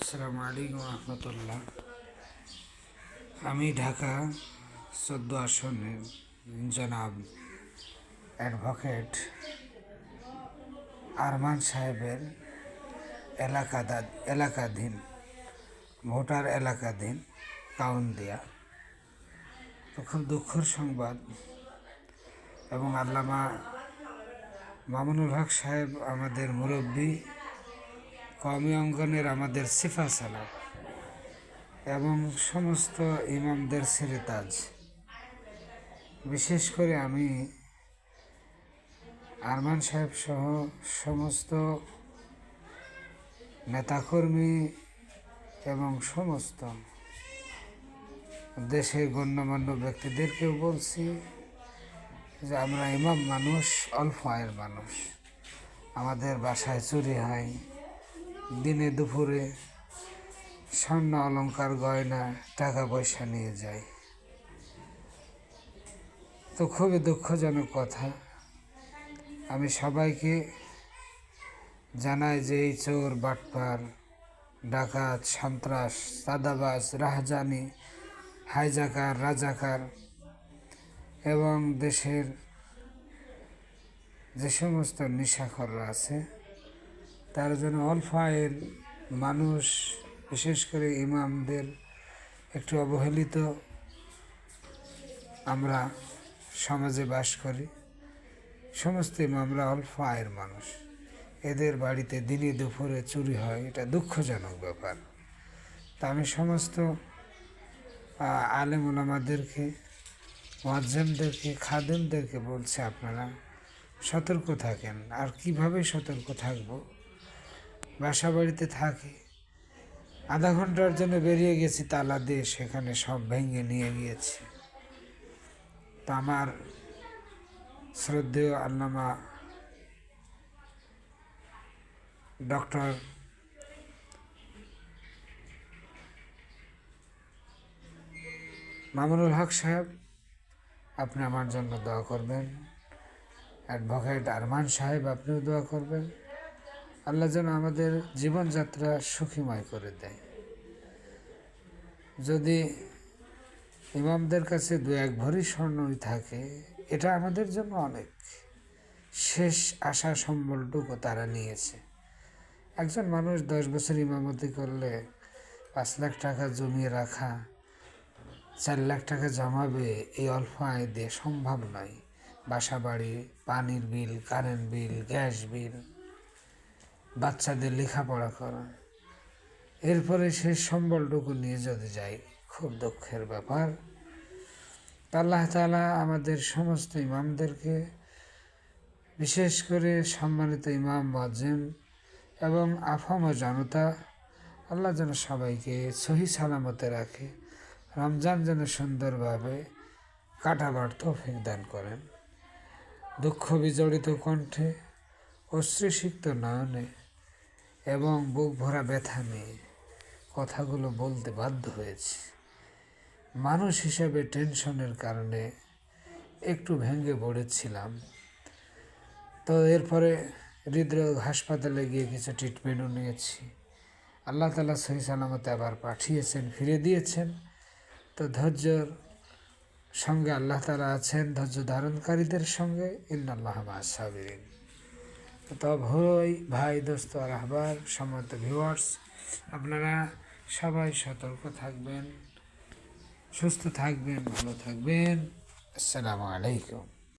আসসালামু আলাইকুম রহমতুল্লাহ। আমি ঢাকা 14 আসনের জনাব অ্যাডভোকেট আরমান সাহেবের এলাকাধীন ভোটার এলাকাধীন কাউন্দিয়া। তো খুব দুঃখের সংবাদ, এবং আল্লামা মামুনুল হক সাহেব আমাদের মুরব্বী, কওমি অঙ্গনের আমাদের সিফা সালাম এবং সমস্ত ইমামদের সিরতাজ, বিশেষ করে আমি আরমান সাহেব সহ সমস্ত নেতাকর্মী এবং সমস্ত দেশের গণ্যমান্য ব্যক্তিদেরকেও বলছি যে আমরা ইমাম মানুষ, অল্প আয়ের মানুষ, আমাদের বাসায় চুরি হয়, দিনে দুপুরে স্বর্ণ অলংকার গয়না টাকা পয়সা নিয়ে যায়। তো খুবই দুঃখজনক কথা। আমি সবাইকে জানাই যে এই চোর, বাটপার, ডাকাত, সন্ত্রাস, চাঁদাবাজ, রাহাজানি, হাইজাকার, রাজাকার এবং দেশের যে সমস্ত নেশাখোররা আছে তার জন্য অল্প আয়ের মানুষ, বিশেষ করে ইমামদের একটু অবহেলিত আমরা সমাজে বাস করি। সমস্ত ইমামরা অল্প আয়ের মানুষ, এদের বাড়িতে দিনে দুপুরে চুরি হয়, এটা দুঃখজনক ব্যাপার। তা আমি সমস্ত আলেম ওলামাদেরকে, মুয়াজ্জিমদেরকে, খাদেমদেরকে বলছি আপনারা সতর্ক থাকেন। আর কিভাবে সতর্ক থাকবো? বাসা বাড়িতে থাকি, আধা ঘন্টার জন্য বেরিয়ে গেছি, তালা দিয়ে সেখানে সব ভেঙে নিয়ে গিয়েছি। তা আমার শ্রদ্ধেয় আল্লামা ডক্টর মামুনুল হক সাহেব, আপনি আমার জন্য দোয়া করবেন। অ্যাডভোকেট আরমান সাহেব, আপনিও দোয়া করবেন। আল্লাহ যেন আমাদের জীবনযাত্রা সুখীময় করে দেয়। যদি ইমামদের কাছে 2-1 ভরি স্বর্ণই থাকে, এটা আমাদের জন্য অনেক। শেষ আশা সম্বলটুকু তারা নিয়েছে। একজন মানুষ 10 বছর ইমামতি করলে 5 লাখ টাকা জমিয়ে রাখা, 4 লাখ টাকা জমাবে, এই অল্প আয় দিয়ে সম্ভব নয়। বাসা বাড়ি, পানির বিল, কারেন্ট বিল, গ্যাস বিল, বাচ্চাদের লেখাপড়া করা, এরপরে শেষ সম্বলটুকু নিয়ে যদি যাই, খুব দুঃখের ব্যাপার। আল্লাহ তাআলা আমাদের সমস্ত ইমামদেরকে, বিশেষ করে সম্মানিত ইমাম, মুয়াজ্জিম এবং আফাম ও জনতা, আল্লাহ যেন সবাইকে সহি সালামতে রাখে, রমজান যেন সুন্দরভাবে কাটাবার তৌফিক দান করেন। দুঃখ বিজড়িত কণ্ঠে, অশ্রুসিক্ত নয়নে এবং বুক ভরা ব্যথা নিয়ে কথাগুলো বলতে বাধ্য হয়েছি। মানুষ হিসেবে টেনশনের কারণে একটু ভেঙে পড়েছিলাম। তো এরপরে হৃদরোগ হাসপাতালে গিয়ে কিছু ট্রিটমেন্টও নিয়েছি। আল্লাহ তাআলা সহি সালামতে আবার পাঠিয়েছেন, ফিরে দিয়েছেন। তো ধৈর্যর সঙ্গে আল্লাহ তাআলা আছেন, ধৈর্য ধারণকারীদের সঙ্গে। ইন্নাল্লাহা মা'আস সাবিরিন। তো ভাই, দোস্ত আর আহবার, সম্মানিত ভিউয়ার্স, আপনারা সবাই সতর্ক থাকবেন, সুস্থ থাকবেন, ভালো থাকবেন। আসসালামু আলাইকুম।